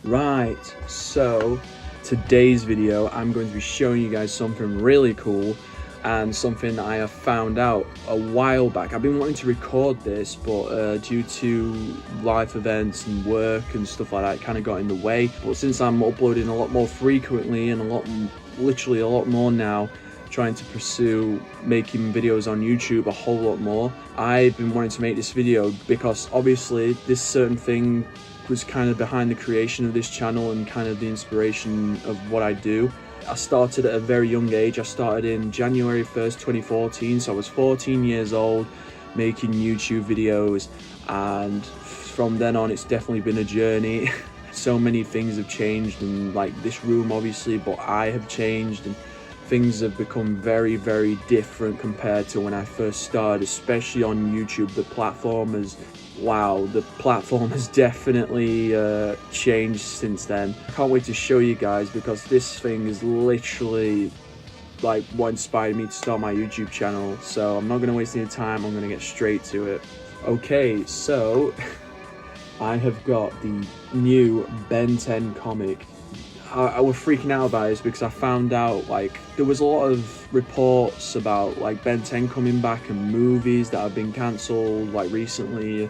Right, so today's video I'm going to be showing you guys something really cool and something I have found out a while back. I've been wanting to record this, but due to life events and work and stuff like that, it kind of got in the way. But since I'm uploading a lot more frequently and literally a lot more now, trying to pursue making videos on YouTube a whole lot more, I've been wanting to make this video because obviously this certain thing was kind of behind the creation of this channel and kind of the inspiration of what I do. I started at a very young age. I started in January 1st, 2014, so I was 14 years old making YouTube videos, and from then on it's definitely been a journey. So many things have changed, and like this room obviously, but I have changed and things have become very, very different compared to when I first started, especially on YouTube. The platform has definitely changed since then. I can't wait to show you guys because this thing is literally like what inspired me to start my YouTube channel. So I'm not going to waste any time, I'm going to get straight to it. Okay, so I have got the new Ben 10 comic. I was freaking out about this because I found out like there was a lot of reports about like Ben 10 coming back and movies that have been cancelled like recently,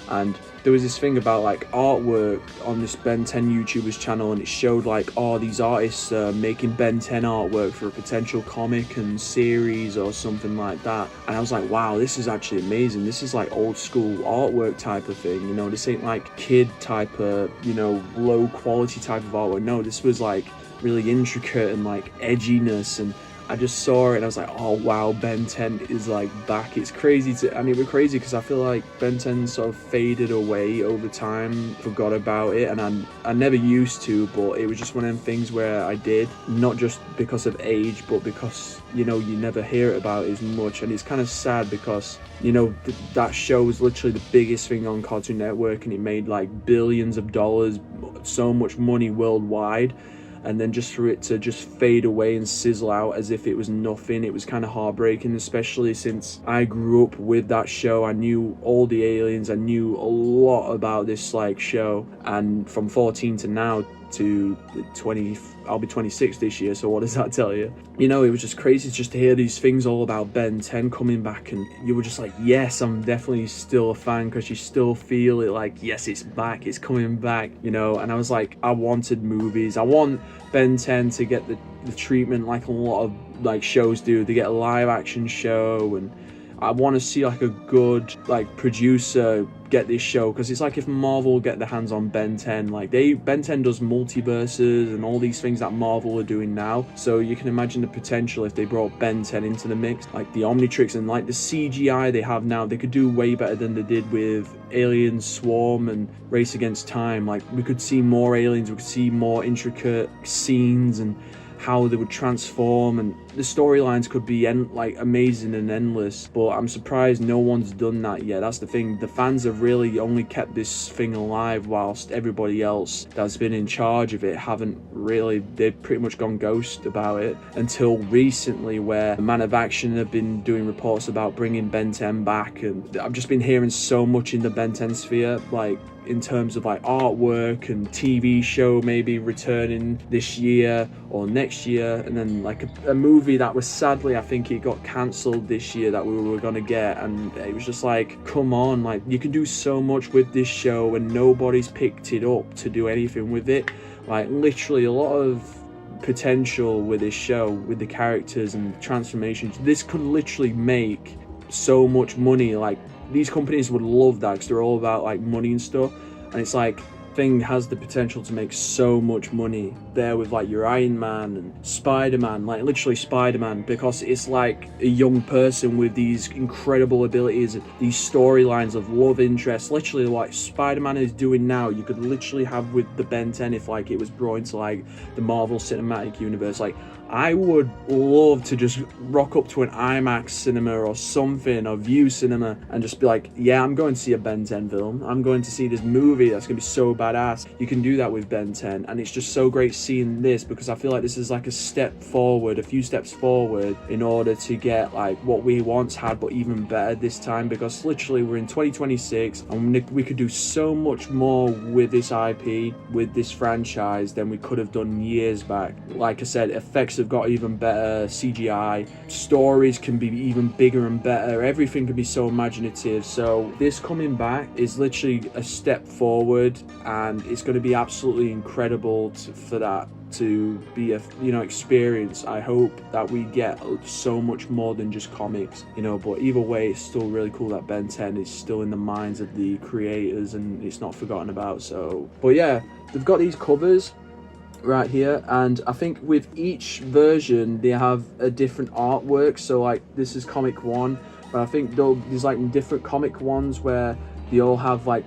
and there was this thing about like artwork on this Ben 10 YouTuber's channel, and it showed like, oh, these artists making Ben 10 artwork for a potential comic and series or something like that. And I was like, wow, this is actually amazing. This is like old school artwork type of thing, you know, this ain't like kid type of, you know, low quality type of artwork. No, this was like really intricate and like edginess, and I just saw it and I was like, oh wow, Ben 10 is like back. It's crazy it was crazy because I feel like Ben 10 sort of faded away over time, forgot about it, and I never used to, but it was just one of them things where I did, not just because of age, but because, you know, you never hear it about it as much. And it's kind of sad because, you know, that show was literally the biggest thing on Cartoon Network, and it made like billions of dollars, so much money worldwide. And then just for it to just fade away and sizzle out as if it was nothing, it was kind of heartbreaking, especially since I grew up with that show. I knew all the aliens, I knew a lot about this like show, and from 14 to now to 20, I'll be 26 this year, so what does that tell you? You know, it was just crazy just to hear these things all about Ben 10 coming back, and you were just like, yes, I'm definitely still a fan, because you still feel it like, yes, it's back, it's coming back, you know. And I was like, I wanted movies, I want Ben 10 to get the treatment like a lot of like shows do. They get a live action show, and I want to see like a good like producer get this show, because it's like if Marvel get their hands on Ben 10, like Ben 10 does multiverses and all these things that Marvel are doing now, so you can imagine the potential if they brought Ben 10 into the mix, like the Omnitrix and like the CGI they have now. They could do way better than they did with Alien Swarm and Race Against Time. Like we could see more aliens, we could see more intricate scenes and how they would transform, and the storylines could be like amazing and endless. But I'm surprised no one's done that yet. That's the thing, the fans have really only kept this thing alive, whilst everybody else that's been in charge of it haven't really. They've pretty much gone ghost about it until recently, where Man of Action have been doing reports about bringing Ben 10 back, and I've just been hearing so much in the Ben 10 sphere, like in terms of like artwork and TV show maybe returning this year or next year, and then like a movie that was, sadly I think it got cancelled this year, that we were gonna get. And it was just like, come on, like you can do so much with this show and nobody's picked it up to do anything with it. Like literally a lot of potential with this show, with the characters and transformations. This could literally make so much money. Like these companies would love that because they're all about like money and stuff, and it's like thing has the potential to make so much money there with like your Iron Man and Spider-Man, like literally Spider-Man, because it's like a young person with these incredible abilities, these storylines of love interest, literally what Spider-Man is doing now, you could literally have with the Ben 10 if like it was brought into like the Marvel Cinematic Universe. Like I would love to just rock up to an IMAX cinema or something, or View Cinema, and just be like, yeah, I'm going to see a Ben 10 film. I'm going to see this movie that's going to be so badass. You can do that with Ben 10, and it's just so great seeing this, because I feel like this is like a step forward, a few steps forward, in order to get like what we once had, but even better this time, because literally we're in 2026, and we could do so much more with this IP, with this franchise, than we could have done years back. Like I said, effects have got even better, CGI, stories can be even bigger and better, everything can be so imaginative. So this coming back is literally a step forward, and it's going to be absolutely incredible for that to be a experience. I hope that we get so much more than just comics, but either way, it's still really cool that Ben 10 is still in the minds of the creators and it's not forgotten about. So, but yeah, they've got these covers right here, and I think with each version they have a different artwork. So like this is comic 1, but I think there's like different comic ones where they all have like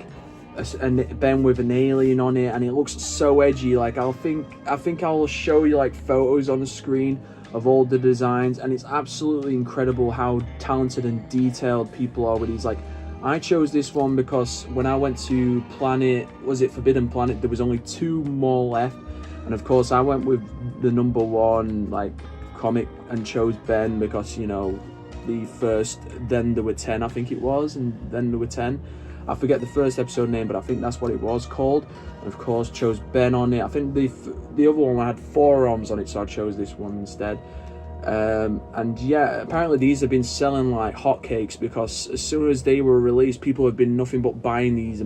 a Ben with an alien on it, and it looks so edgy. Like I think I'll show you like photos on the screen of all the designs, and it's absolutely incredible how talented and detailed people are with these. Like I chose this one because when I went to Forbidden Planet, there was only 2 more left. And of course, I went with the number 1 like comic and chose Ben because the first, then there were 10, I think it was, and then there were 10. I forget the first episode name, but I think that's what it was called. And of course, chose Ben on it. I think the other one had forearms on it, so I chose this one instead. And yeah, apparently these have been selling like hotcakes, because as soon as they were released, people have been nothing but buying these,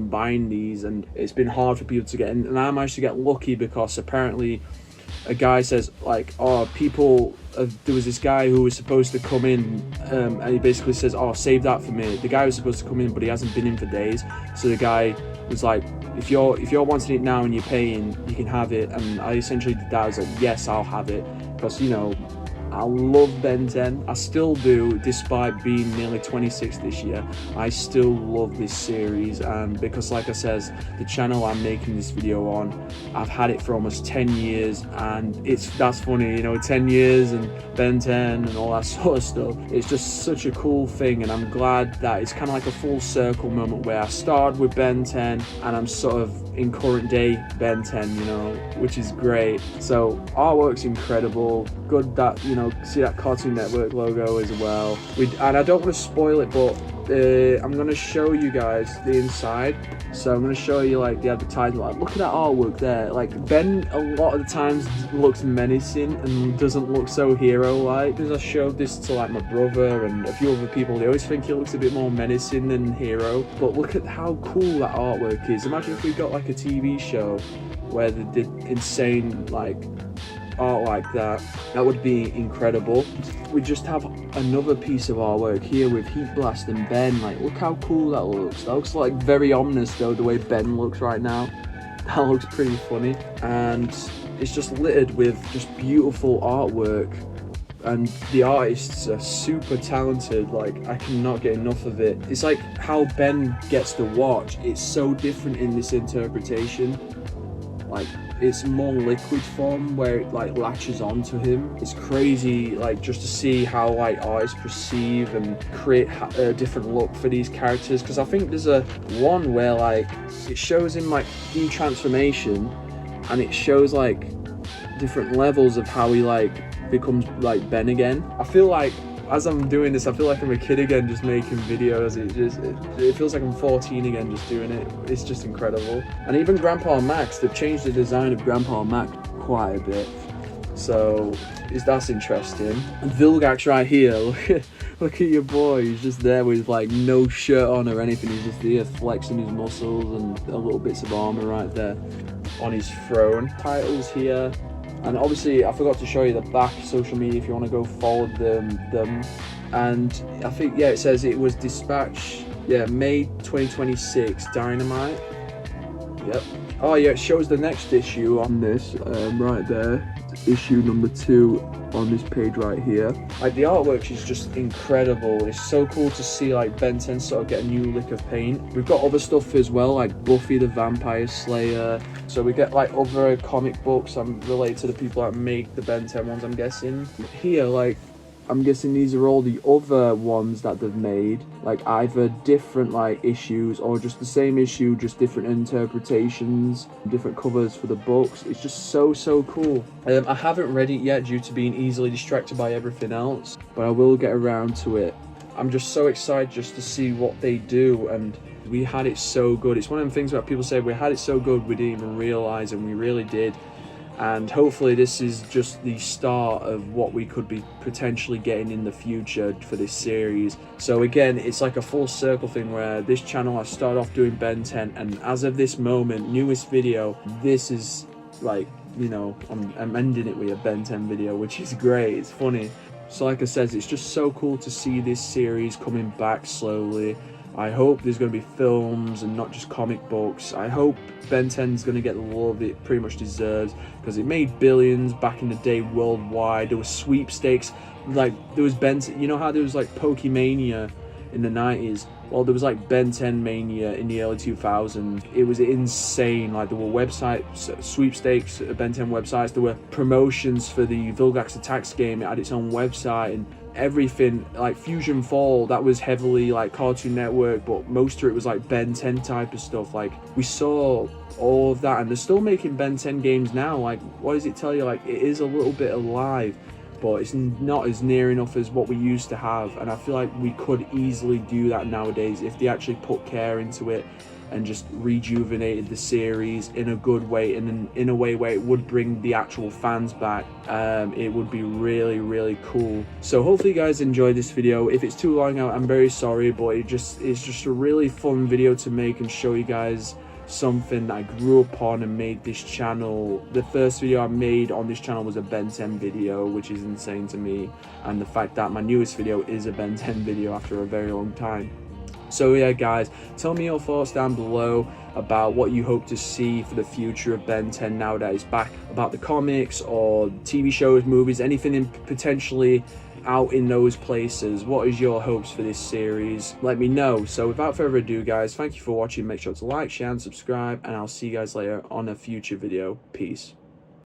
and it's been hard for people to get in. And I managed to get lucky because apparently a guy says like, there was this guy who was supposed to come in, and he basically says, oh, save that for me. The guy was supposed to come in, but he hasn't been in for days. So the guy was like, if you're wanting it now and you're paying, you can have it. And I essentially did that. I was like, yes, I'll have it, because I love Ben 10. I still do, despite being nearly 26 this year. I still love this series, and because like I says, the channel I'm making this video on, I've had it for almost 10 years, and that's funny, 10 years and Ben 10 and all that sort of stuff. It's just such a cool thing, and I'm glad that it's kind of like a full circle moment where I started with Ben 10 and I'm sort of in current day Ben 10, which is great. So artwork's incredible. Good that see that Cartoon Network logo as well. And I don't want to spoil it, but I'm going to show you guys the inside. So I'm going to show you like the advertisement. Like, look at that artwork there. Like Ben a lot of the times looks menacing and doesn't look so hero-like. Because I showed this to like my brother and a few other people, they always think he looks a bit more menacing than hero. But look at how cool that artwork is. Imagine if we got like a TV show where they did insane like art like that. That would be incredible. We just have another piece of artwork here with Heat Blast and Ben. Like, look how cool that looks. That looks like very ominous though, the way Ben looks right now. That looks pretty funny, and it's just littered with just beautiful artwork, and the artists are super talented. Like, I cannot get enough of it. It's like how Ben gets the watch, it's so different in this interpretation. Like, it's more liquid form where it like latches onto him. It's crazy, like, just to see how like artists perceive and create a different look for these characters, because I think there's a one where like it shows him like de-transformation, and it shows like different levels of how he like becomes like Ben again. I feel like as I'm doing this, I feel like I'm a kid again, just making videos. It feels like I'm 14 again, just doing it. It's just incredible. And even Grandpa Max, they've changed the design of Grandpa Max quite a bit, so that's interesting. And Vilgax right here, look at your boy. He's just there with like no shirt on or anything. He's just here flexing his muscles and a little bits of armor right there on his throne. Titles here. And obviously, I forgot to show you the back social media if you want to go follow them. And I think, yeah, it says it was dispatched, May 2026, Dynamite. Yep. Oh yeah, it shows the next issue on this, right there. issue number 2 on this page right here. Like, the artwork is just incredible. It's so cool to see like Ben 10 sort of get a new lick of paint. We've got other stuff as well, like Buffy the Vampire Slayer. So we get like other comic books. I'm related to the people that make the Ben 10 ones, I'm guessing. Here, like, I'm guessing these are all the other ones that they've made, like either different like issues or just the same issue, just different interpretations, different covers for the books. It's just so cool. I haven't read it yet due to being easily distracted by everything else, but I will get around to it. I'm just so excited just to see what they do, and we had it so good. It's one of the things where people say we had it so good we didn't even realize, and we really did. And hopefully this is just the start of what we could be potentially getting in the future for this series. So again, it's like a full circle thing where this channel, I started off doing Ben 10, and as of this moment, newest video, this is like, you know, I'm ending it with a Ben 10 video, which is great. It's funny. So like I said, it's just so cool to see this series coming back slowly. I hope there's going to be films and not just comic books. I hope Ben 10 is going to get the love it pretty much deserves, because it made billions back in the day worldwide. There was sweepstakes, like there was Ben 10, you know how there was like Pokemania in the 90s? Well, there was like Ben 10 mania in the early 2000s. It was insane. Like there were websites, sweepstakes, Ben 10 websites. There were promotions for the Vilgax Attacks game. It had its own website and everything. Like Fusion Fall, that was heavily like Cartoon Network, but most of it was like Ben 10 type of stuff. Like we saw all of that, and they're still making Ben 10 games now. Like, what does it tell you? Like, it is a little bit alive, but it's not as near enough as what we used to have, and I feel like we could easily do that nowadays if they actually put care into it and just rejuvenated the series in a good way, and in a way where it would bring the actual fans back. It would be really cool. So hopefully you guys enjoyed this video. If it's too long, I'm very sorry, but it's just a really fun video to make and show you guys something I grew up on and made this channel. The first video I made on this channel was a Ben 10 video, which is insane to me, and the fact that my newest video is a Ben 10 video after a very long time. So yeah guys, tell me your thoughts down below about what you hope to see for the future of Ben 10 now that it's back, about the comics or TV shows, movies, anything in potentially out in those places. What is your hopes for this series? Let me know. So without further ado guys, thank you for watching. Make sure to like, share and subscribe, and I'll see you guys later on a future video. Peace.